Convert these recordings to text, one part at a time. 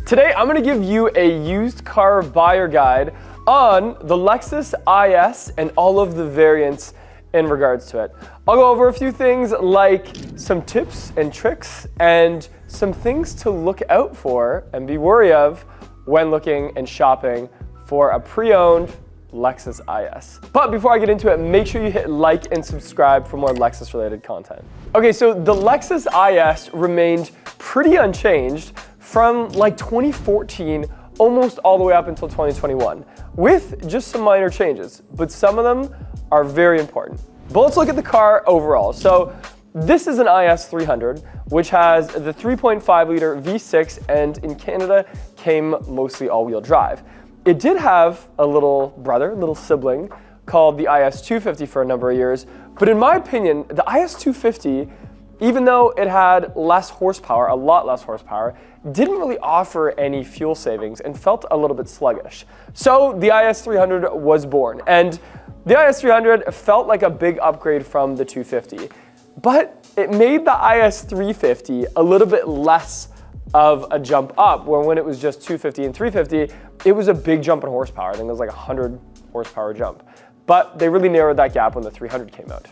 Today, I'm gonna give you a used car buyer guide on the Lexus IS and all of the variants in regards to it. I'll go over a few things like some tips and tricks and some things to look out for and be wary of when looking and shopping for a pre-owned Lexus IS. But before I get into it, make sure you hit like and subscribe for more Lexus related content. Okay, so the Lexus IS remained pretty unchanged from like 2014 almost all the way up until 2021 with just some minor changes, but some of them are very important. But let's look at the car overall. So this is an IS 300, which has the 3.5 liter V6 and in Canada came mostly all-wheel drive. It did have a little brother, little sibling, called the IS 250 for a number of years, but in my opinion, the IS 250, even though it had less horsepower, a lot less horsepower, didn't really offer any fuel savings and felt a little bit sluggish. So the IS 300 was born, and the IS 300 felt like a big upgrade from the 250, but it made the IS 350 a little bit less of a jump up, where when it was just 250 and 350, it was a big jump in horsepower. I think it was like a 100 horsepower jump. But they really narrowed that gap when the 300 came out.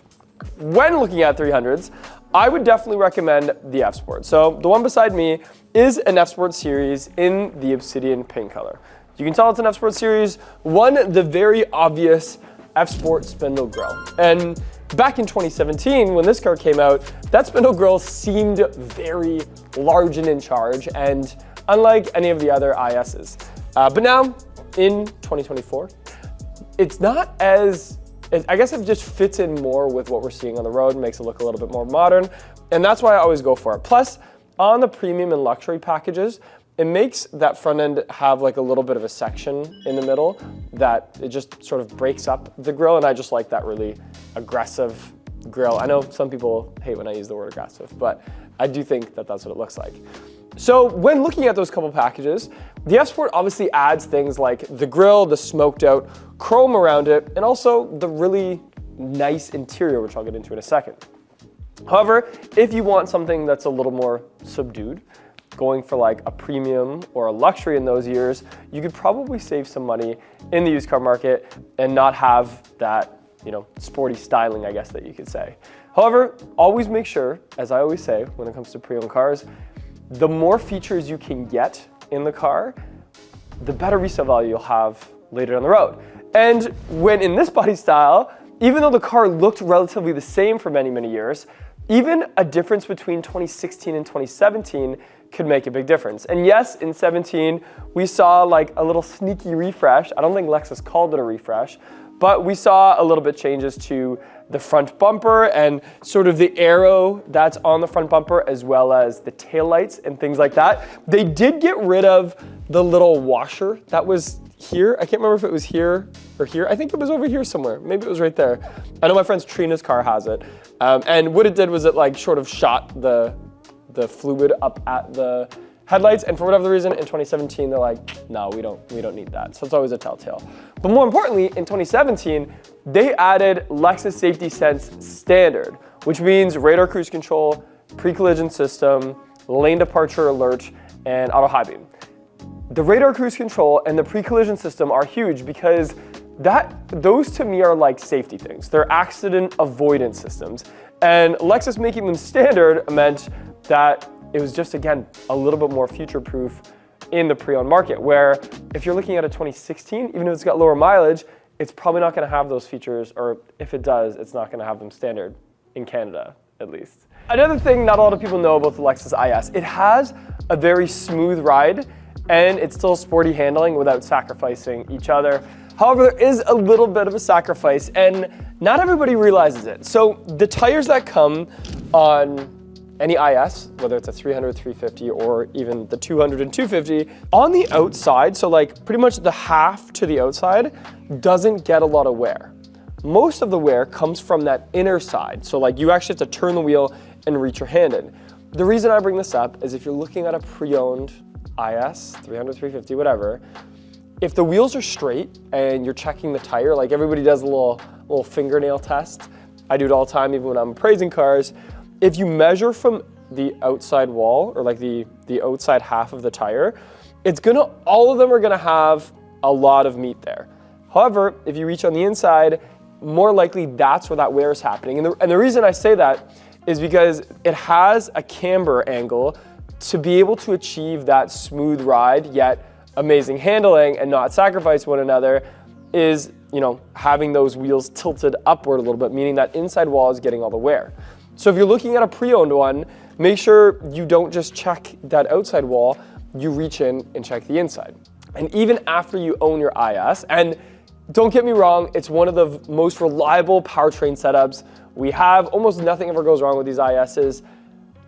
When looking at 300s, I would definitely recommend the F-Sport. So the one beside me is an F-Sport series in the Obsidian pink color. You can tell it's an F-Sport series. One, the very obvious F-Sport spindle grille. And back in 2017, when this car came out, that spindle grille seemed very large and in charge, and unlike any of the other ISs. But now, in 2024, it's not as, I guess it just fits in more with what we're seeing on the road, makes it look a little bit more modern, and that's why I always go for it. Plus, on the premium and luxury packages, it makes that front end have like a little bit of a section in the middle that it just sort of breaks up the grille, and I just like that really aggressive grille. I know some people hate when I use the word aggressive, but I do think that that's what it looks like. So when looking at those couple packages, the F-Sport obviously adds things like the grille, the smoked out chrome around it, and also the really nice interior, which I'll get into in a second. However, if you want something that's a little more subdued, going for like a premium or a luxury in those years, you could probably save some money in the used car market and not have that, sporty styling, I guess that you could say. However, always make sure, as I always say when it comes to pre-owned cars, the more features you can get in the car, the better resale value you'll have later down the road. And when in this body style, even though the car looked relatively the same for many, many years, even a difference between 2016 and 2017 could make a big difference. And yes, in 17, we saw like a little sneaky refresh. I don't think Lexus called it a refresh, but we saw a little bit changes to the front bumper and sort of the arrow that's on the front bumper, as well as the taillights and things like that. They did get rid of the little washer that was here. I can't remember if it was here or here. I think it was over here somewhere. Maybe it was right there. I know my friend's Trina's car has it. And what it did was it like sort of shot the fluid up at the headlights, and for whatever reason in 2017 they're like, no, we don't need that. So it's always a telltale. But more importantly, in 2017 they added Lexus Safety Sense Standard, which means radar cruise control, pre-collision system, lane departure alert, and auto high beam. The radar cruise control and the pre-collision system are huge because those to me are like safety things. They're accident avoidance systems. And Lexus making them standard meant that it was just, again, a little bit more future-proof in the pre-owned market, where if you're looking at a 2016, even if it's got lower mileage, it's probably not gonna have those features, or if it does, it's not gonna have them standard in Canada, at least. Another thing not a lot of people know about the Lexus IS, it has a very smooth ride, and it's still sporty handling without sacrificing each other. However, there is a little bit of a sacrifice, and not everybody realizes it. So the tires that come on any IS, whether it's a 300, 350, or even the 200 and 250, on the outside, so like pretty much the half to the outside, doesn't get a lot of wear. Most of the wear comes from that inner side. So like you actually have to turn the wheel and reach your hand in. The reason I bring this up is if you're looking at a pre-owned IS, 300, 350, whatever, if the wheels are straight and you're checking the tire, like everybody does a little fingernail test. I do it all the time, even when I'm appraising cars. If you measure from the outside wall, or like the outside half of the tire, all of them are gonna have a lot of meat there. However, if you reach on the inside, more likely that's where that wear is happening. And the reason I say that is because it has a camber angle to be able to achieve that smooth ride, yet amazing handling and not sacrifice one another is, having those wheels tilted upward a little bit, meaning that inside wall is getting all the wear. So if you're looking at a pre-owned one, make sure you don't just check that outside wall, you reach in and check the inside. And even after you own your IS, and don't get me wrong, it's one of the most reliable powertrain setups we have. Almost nothing ever goes wrong with these ISs,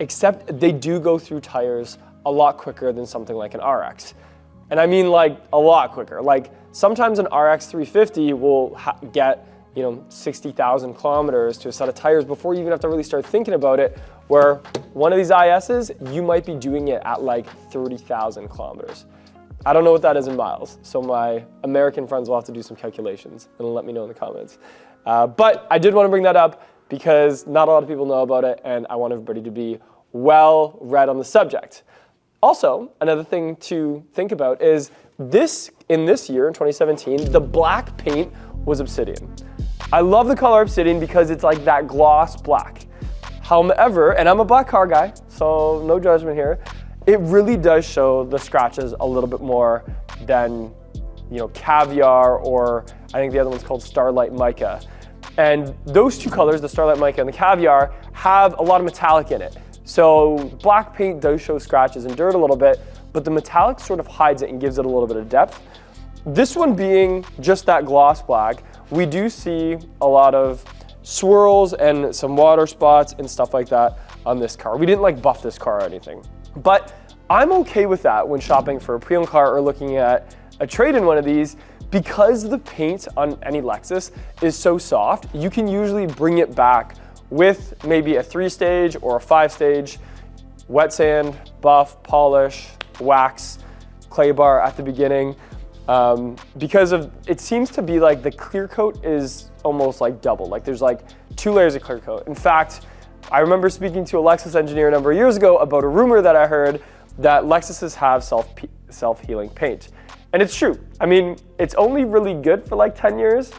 except they do go through tires a lot quicker than something like an RX. And I mean like a lot quicker. Like sometimes an RX 350 will get 60,000 kilometers to a set of tires before you even have to really start thinking about it, where one of these ISs, you might be doing it at like 30,000 kilometers. I don't know what that is in miles, so my American friends will have to do some calculations and let me know in the comments. But I did want to bring that up because not a lot of people know about it, and I want everybody to be well read on the subject. Also, another thing to think about is in this year, in 2017, the black paint was obsidian. I love the color obsidian because it's like that gloss black. However, and I'm a black car guy, so no judgment here, it really does show the scratches a little bit more than, caviar, or I think the other one's called Starlight Mica. And those two colors, the Starlight Mica and the caviar, have a lot of metallic in it. So black paint does show scratches and dirt a little bit, but the metallic sort of hides it and gives it a little bit of depth. This one being just that gloss black, we do see a lot of swirls and some water spots and stuff like that on this car. We didn't like buff this car or anything. But I'm okay with that when shopping for a pre-owned car or looking at a trade-in one of these, because the paint on any Lexus is so soft, you can usually bring it back with maybe a 3-stage or a 5-stage wet sand, buff, polish, wax, clay bar at the beginning. Because it seems to be like the clear coat is almost like double, like there's like 2 layers of clear coat. In fact, I remember speaking to a Lexus engineer a number of years ago about a rumor that I heard that Lexuses have self-healing paint. And it's true. I mean, it's only really good for like 10 years.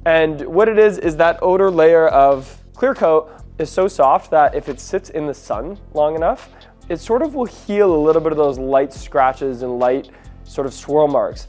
And what it is that outer layer of clear coat is so soft that if it sits in the sun long enough, it sort of will heal a little bit of those light scratches and light sort of swirl marks.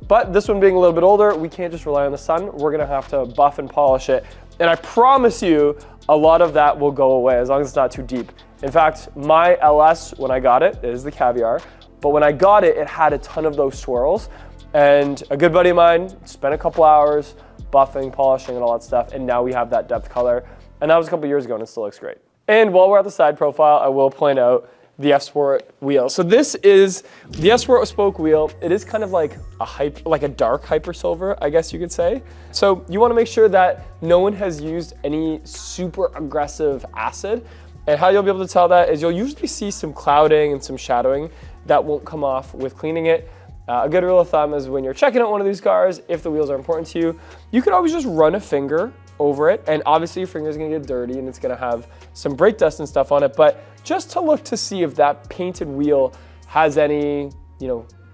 But this one being a little bit older, we can't just rely on the sun. We're gonna have to buff and polish it. And I promise you, a lot of that will go away as long as it's not too deep. In fact, my LS, when I got it, is the caviar, but when I got it, it had a ton of those swirls. And a good buddy of mine spent a couple hours buffing, polishing, and all that stuff, and now we have that depth color. And that was a couple years ago, and it still looks great. And while we're at the side profile, I will point out the F-Sport wheel. So this is the F-Sport spoke wheel. It is kind of like a dark hyper silver, I guess you could say. So you want to make sure that no one has used any super aggressive acid. And how you'll be able to tell that is you'll usually see some clouding and some shadowing that won't come off with cleaning it. A good rule of thumb is when you're checking out one of these cars, if the wheels are important to you, you can always just run a finger over it. And obviously your finger's gonna get dirty and it's gonna have some brake dust and stuff on it. But just to look to see if that painted wheel has any,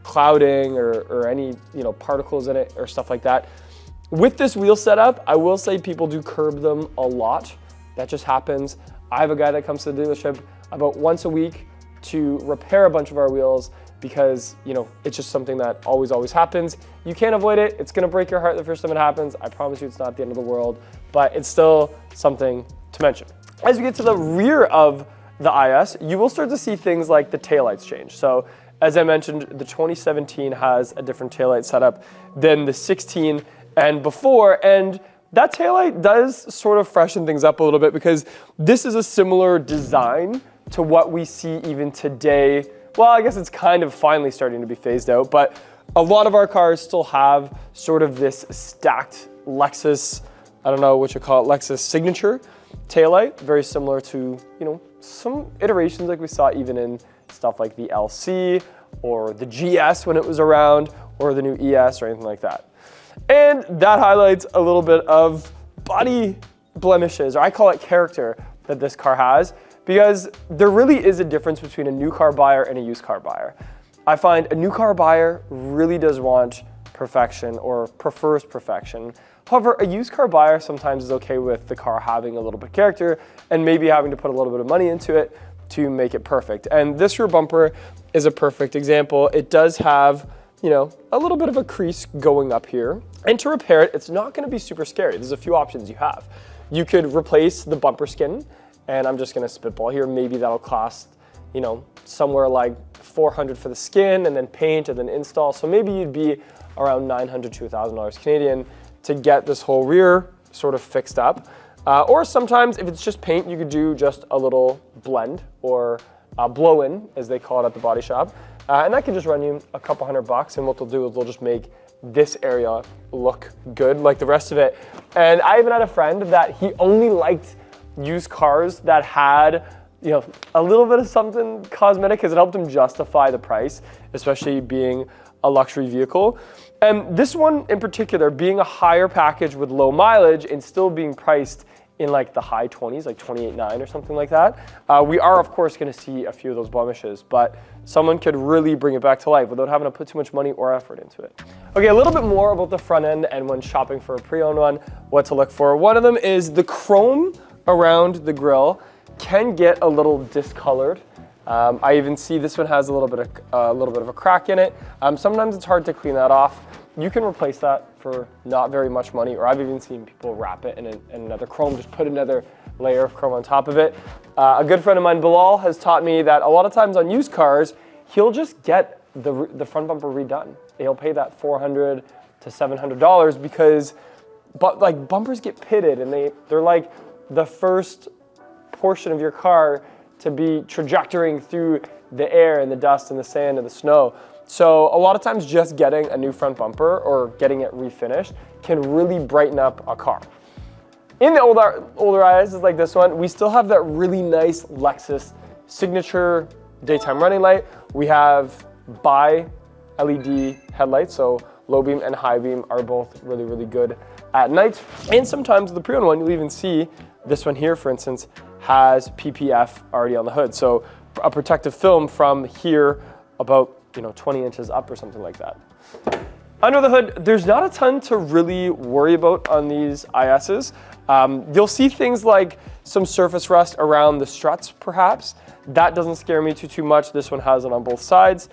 clouding or any, particles in it or stuff like that. With this wheel setup, I will say people do curb them a lot. That just happens. I have a guy that comes to the dealership about once a week to repair a bunch of our wheels because, it's just something that always happens. You can't avoid it. It's gonna break your heart the first time it happens. I promise you it's not the end of the world, but it's still something to mention. As we get to the rear of the IS, you will start to see things like the taillights change. So as I mentioned, the 2017 has a different taillight setup than the 16 and before, and that taillight does sort of freshen things up a little bit because this is a similar design to what we see even today. Well, I guess it's kind of finally starting to be phased out, but a lot of our cars still have sort of this stacked Lexus, I don't know what you call it, Lexus signature taillight, very similar to, some iterations like we saw even in stuff like the LC or the GS when it was around, or the new ES or anything like that. And that highlights a little bit of body blemishes, or I call it character, that this car has, because there really is a difference between a new car buyer and a used car buyer. I find a new car buyer really does want perfection or prefers perfection. However, a used car buyer sometimes is okay with the car having a little bit of character and maybe having to put a little bit of money into it to make it perfect. And this rear bumper is a perfect example. It does have, you know, a little bit of a crease going up here. And to repair it, it's not gonna be super scary. There's a few options you have. You could replace the bumper skin, and I'm just gonna spitball here. Maybe that'll cost, you know, somewhere like $400 for the skin and then paint and then install. So maybe you'd be around $900 to $1,000 Canadian to get this whole rear sort of fixed up. Or sometimes if it's just paint, you could do just a little blend or blow-in, as they call it at the body shop. And that could just run you a couple $100, and what they'll do is they'll just make this area look good like the rest of it. And I even had a friend that he only liked used cars that had, you know, a little bit of something cosmetic because it helped him justify the price, especially being a luxury vehicle. And this one in particular, being a higher package with low mileage and still being priced in like the high 20s, like 28.9 or something like that, we are of course going to see a few of those blemishes, but someone could really bring it back to life without having to put too much money or effort into it. Okay, a little bit more about the front end and when shopping for a pre-owned one, what to look for. One of them is the chrome around the grille can get a little discolored. I even see this one has a little bit of a crack in it. Sometimes it's hard to clean that off. You can replace that for not very much money, or I've even seen people wrap it in another chrome, just put another layer of chrome on top of it. A good friend of mine, Bilal, has taught me that a lot of times on used cars, he'll just get the front bumper redone. He'll pay that $400 to $700 because like bumpers get pitted and they're like the first portion of your car to be trajectorying through the air and the dust and the sand and the snow. So a lot of times just getting a new front bumper or getting it refinished can really brighten up a car. In the older ISs like this one, we still have that really nice Lexus signature daytime running light. We have bi-LED headlights, so low beam and high beam are both really, really good at night. And sometimes the pre-owned one, you'll even see this one here, for instance, has PPF already on the hood. So a protective film from here about 20 inches up or something like that. Under the hood, there's not a ton to really worry about on these ISs. You'll see things like some surface rust around the struts, perhaps. That doesn't scare me too much. This one has it on both sides.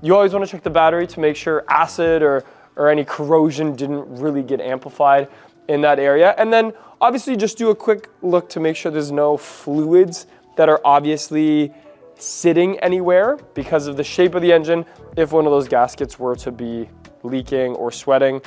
You always want to check the battery to make sure acid or any corrosion didn't really get amplified in that area. And then obviously just do a quick look to make sure there's no fluids that are obviously sitting anywhere because of the shape of the engine. If one of those gaskets were to be leaking or sweating,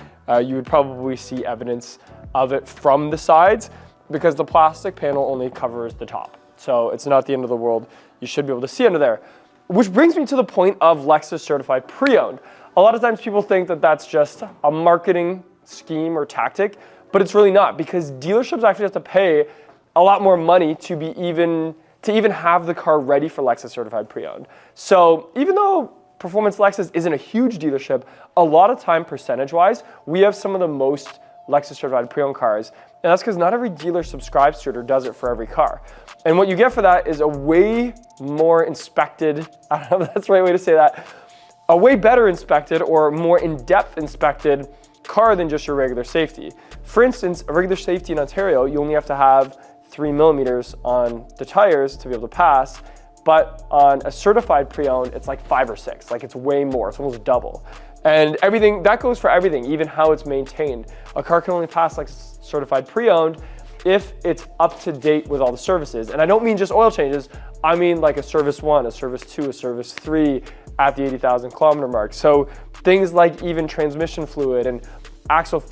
you would probably see evidence of it from the sides because the plastic panel only covers the top. So it's not the end of the world. You should be able to see under there. Which brings me to the point of Lexus certified pre-owned. A lot of times people think that that's just a marketing scheme or tactic, but it's really not, because dealerships actually have to pay a lot more money to even have the car ready for Lexus certified pre-owned. So even though Performance Lexus isn't a huge dealership, a lot of time percentage-wise, we have some of the most Lexus certified pre-owned cars. And that's because not every dealer subscribes to it or does it for every car. And what you get for that is a way more inspected, I don't know if that's the right way to say that, a way better inspected or more in-depth inspected car than just your regular safety. For instance, a regular safety in Ontario, you only have to have 3 millimeters on the tires to be able to pass, but on a certified pre-owned, it's like 5 or 6, like it's way more, it's almost double. And everything, that goes for everything, even how it's maintained. A car can only pass like certified pre-owned if it's up to date with all the services. And I don't mean just oil changes, I mean like a service 1, a service 2, a service 3 at the 80,000 kilometer mark. So things like even transmission fluid and axle,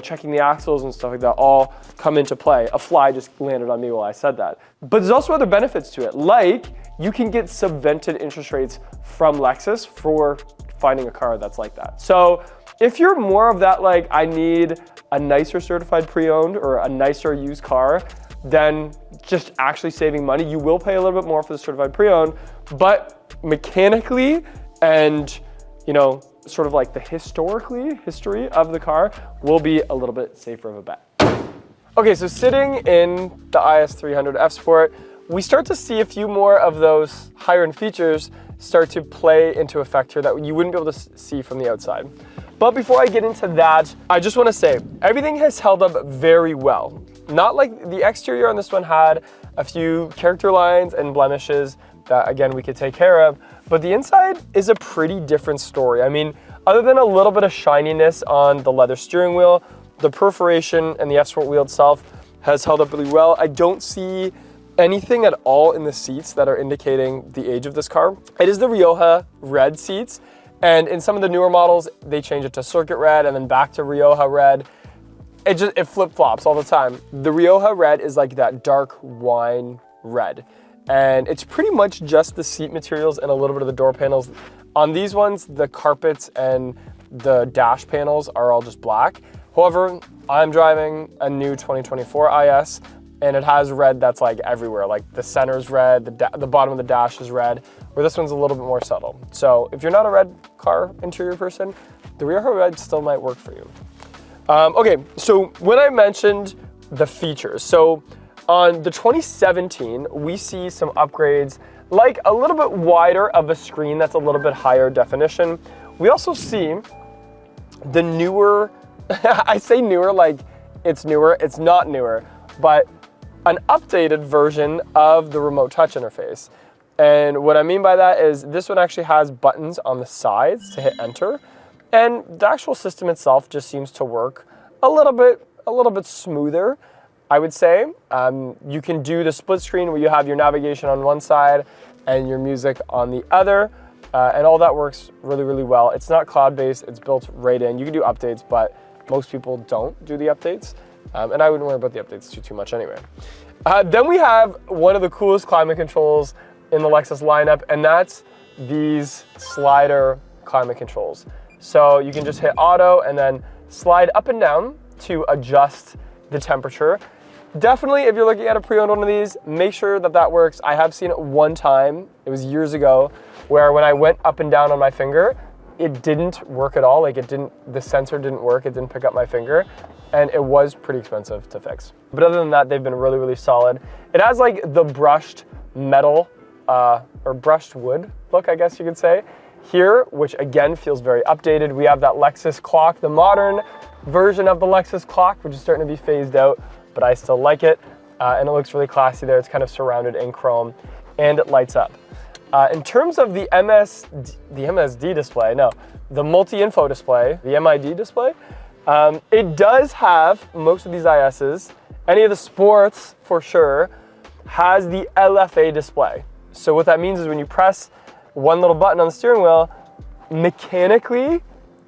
checking the axles and stuff like that all come into play. A fly just landed on me while I said that. But there's also other benefits to it, like you can get subvented interest rates from Lexus for finding a car that's like that. So if you're more of that, like I need a nicer certified pre-owned or a nicer used car than just actually saving money, you will pay a little bit more for the certified pre-owned, but mechanically and sort of like the history of the car will be a little bit safer of a bet. Okay, so sitting in the IS300 F Sport, we start to see a few more of those higher end features start to play into effect here that you wouldn't be able to see from the outside. But before I get into that, I just want to say everything has held up very well. Not like the exterior on this one had a few character lines and blemishes that, again, we could take care of, but the inside is a pretty different story. I mean, other than a little bit of shininess on the leather steering wheel, the perforation and the F-Sport wheel itself has held up really well. I don't see anything at all in the seats that are indicating the age of this car. It is the Rioja red seats, and in some of the newer models, they change it to circuit red and then back to Rioja red. It flip-flops all the time. The Rioja red is like that dark wine red, and it's pretty much just the seat materials and a little bit of the door panels. On these ones, the carpets and the dash panels are all just black. However, I'm driving a new 2024 IS, and it has red that's like everywhere. Like the center's red, the bottom of the dash is red, where this one's a little bit more subtle. So if you're not a red car interior person, the Rioja red still might work for you. Okay, so when I mentioned the features, so on the 2017, we see some upgrades, like a little bit wider of a screen that's a little bit higher definition. We also see the newer, I say newer like it's newer, it's not newer, but an updated version of the remote touch interface. And what I mean by that is this one actually has buttons on the sides to hit enter, and the actual system itself just seems to work a little bit smoother, I would say. You can do the split screen where you have your navigation on one side and your music on the other, and all that works really, really well. It's not cloud-based, it's built right in. You can do updates, but most people don't do the updates, and I wouldn't worry about the updates too much anyway. Then we have one of the coolest climate controls in the Lexus lineup, and that's these slider climate controls. So you can just hit auto and then slide up and down to adjust the temperature. Definitely, if you're looking at a pre-owned one of these, make sure that that works. I have seen it one time, it was years ago, where when I went up and down on my finger, it didn't work at all. Like the sensor didn't work, it didn't pick up my finger, and it was pretty expensive to fix. But other than that, they've been really, really solid. It has like the brushed metal, or brushed wood look, I guess you could say, here, which again feels very updated. We have that Lexus clock, the modern version of the Lexus clock, which is starting to be phased out, but I still like it, and it looks really classy there. It's kind of surrounded in chrome, and it lights up. In terms of the MSD display, no, the multi-info display, the MID display, it does have, most of these ISs, any of the sports for sure, has the LFA display. So what that means is when you press one little button on the steering wheel, mechanically,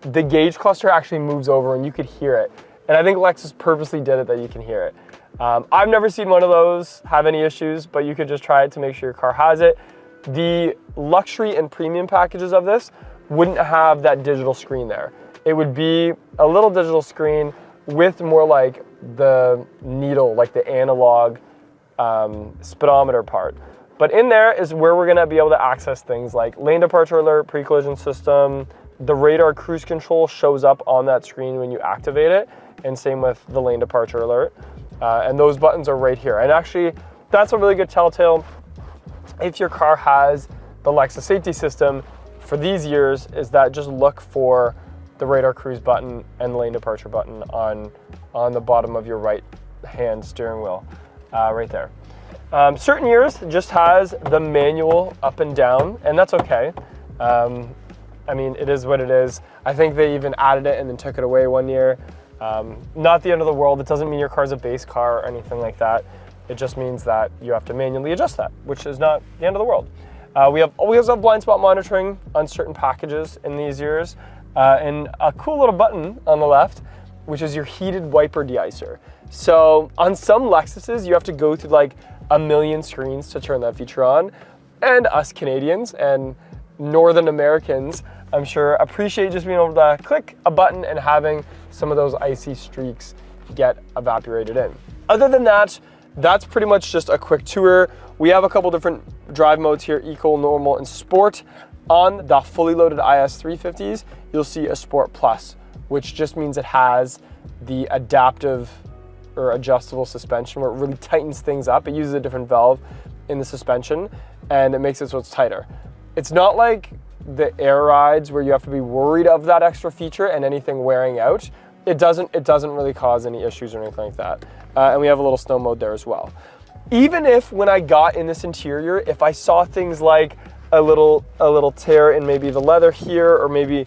the gauge cluster actually moves over and you could hear it. And I think Lexus purposely did it that you can hear it. I've never seen one of those have any issues, but you could just try it to make sure your car has it. The luxury and premium packages of this wouldn't have that digital screen there. It would be a little digital screen with more like the needle, like the analog speedometer part. But in there is where we're gonna be able to access things like lane departure alert, pre-collision system, the radar cruise control shows up on that screen when you activate it, and same with the lane departure alert. And those buttons are right here. And actually, that's a really good telltale if your car has the Lexus safety system for these years, is that just look for the radar cruise button and the lane departure button on the bottom of your right hand steering wheel, right there. Certain years just has the manual up and down, and that's okay. I mean, it is what it is. I think they even added it and then took it away one year. Not the end of the world. It doesn't mean your car's a base car or anything like that. It just means that you have to manually adjust that, which is not the end of the world. We also have blind spot monitoring on certain packages in these years, and a cool little button on the left, which is your heated wiper deicer. So on some Lexuses, you have to go through like a million screens to turn that feature on, and us Canadians and Northern Americans, I'm sure, appreciate just being able to click a button and having some of those icy streaks get evaporated in. Other than that, that's pretty much just a quick tour. We have a couple different drive modes here, Eco, Normal, and Sport. On the fully loaded IS 350s, you'll see a Sport Plus, which just means it has the adaptive or adjustable suspension where it really tightens things up. It uses a different valve in the suspension, and it makes it so it's tighter. It's not like the air rides where you have to be worried of that extra feature and anything wearing out. It doesn't really cause any issues or anything like that. And we have a little snow mode there as well. Even if when I got in this interior, if I saw things like a little tear in maybe the leather here, or maybe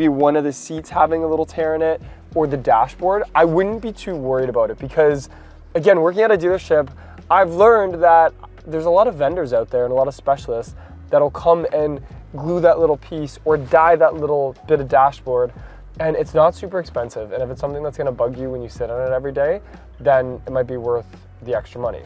one of the seats having a little tear in it, or the dashboard, I wouldn't be too worried about it, because again, working at a dealership, I've learned that there's a lot of vendors out there and a lot of specialists that'll come and glue that little piece or dye that little bit of dashboard, and it's not super expensive. And if it's something that's gonna bug you when you sit on it every day, then it might be worth the extra money.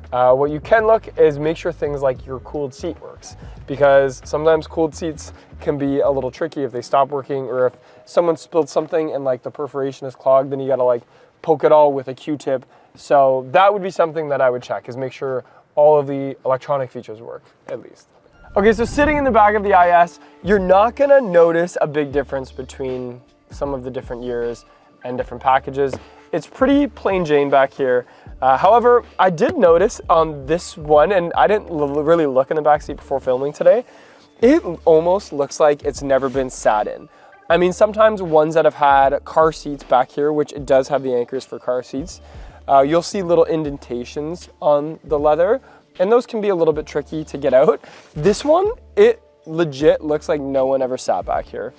What you can look is make sure things like your cooled seat works, because sometimes cooled seats can be a little tricky if they stop working, or if someone spilled something and like the perforation is clogged, then you gotta like poke it all with a Q-tip. So that would be something that I would check, is make sure all of the electronic features work, at least. Okay, so sitting in the back of the IS, you're not gonna notice a big difference between some of the different years and different packages. It's pretty plain Jane back here. However, I did notice on this one, and I didn't really look in the backseat before filming today, it almost looks like it's never been sat in. I mean, sometimes ones that have had car seats back here, which it does have the anchors for car seats, you'll see little indentations on the leather, and those can be a little bit tricky to get out. This one, it legit looks like no one ever sat back here,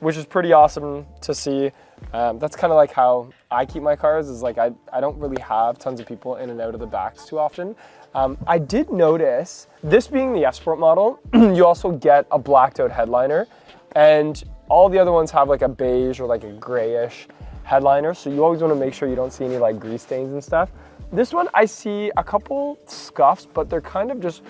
which is pretty awesome to see. That's kind of like how I keep my cars, is like I don't really have tons of people in and out of the backs too often. I did notice, this being the F-Sport model, you also get a blacked out headliner, and all the other ones have like a beige or like a grayish headliner, so you always want to make sure you don't see any like grease stains and stuff. This one, I see a couple scuffs, but they're kind of just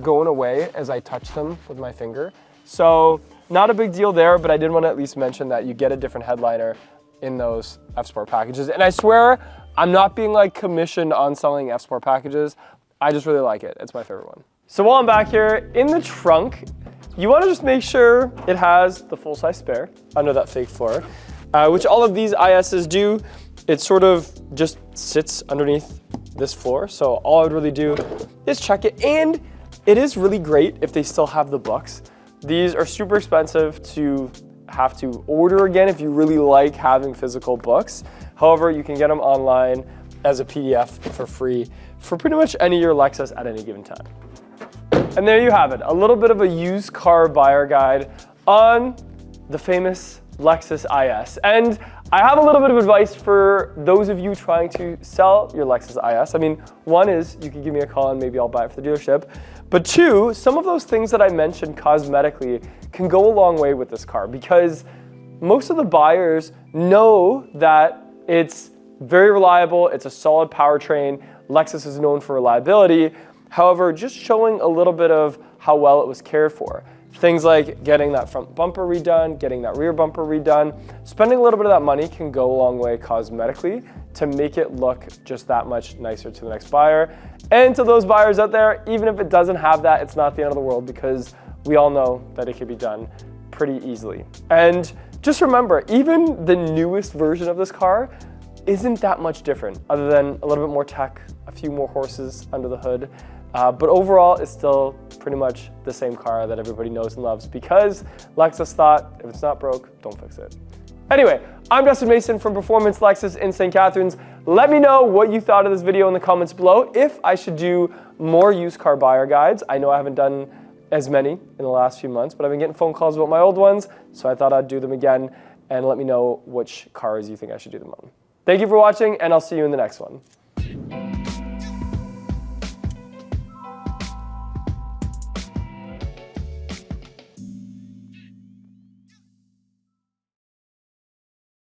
going away as I touch them with my finger. So not a big deal there, but I did want to at least mention that you get a different headliner in those F-Sport packages. And I swear, I'm not being like commissioned on selling F-Sport packages. I just really like it. It's my favorite one. So while I'm back here, in the trunk, you want to just make sure it has the full-size spare under that fake floor, which all of these ISs do. It sort of just sits underneath this floor. So all I would really do is check it. And it is really great if they still have the books. These are super expensive to have to order again if you really like having physical books. However, you can get them online as a PDF for free for pretty much any of your Lexus at any given time. And there you have it, a little bit of a used car buyer guide on the famous Lexus IS. And I have a little bit of advice for those of you trying to sell your Lexus IS. I mean, one is you can give me a call and maybe I'll buy it for the dealership. But two, some of those things that I mentioned cosmetically can go a long way with this car, because most of the buyers know that it's very reliable, it's a solid powertrain. Lexus is known for reliability. However, just showing a little bit of how well it was cared for. Things like getting that front bumper redone, getting that rear bumper redone, spending a little bit of that money can go a long way cosmetically to make it look just that much nicer to the next buyer. And to those buyers out there, even if it doesn't have that, it's not the end of the world, because we all know that it can be done pretty easily. And just remember, even the newest version of this car isn't that much different, other than a little bit more tech, a few more horses under the hood. But overall, it's still pretty much the same car that everybody knows and loves, because Lexus thought, if it's not broke, don't fix it. Anyway, I'm Dustin Mason from Performance Lexus in St. Catharines. Let me know what you thought of this video in the comments below, if I should do more used car buyer guides. I know I haven't done as many in the last few months, but I've been getting phone calls about my old ones, so I thought I'd do them again, and let me know which cars you think I should do them on. Thank you for watching, and I'll see you in the next one.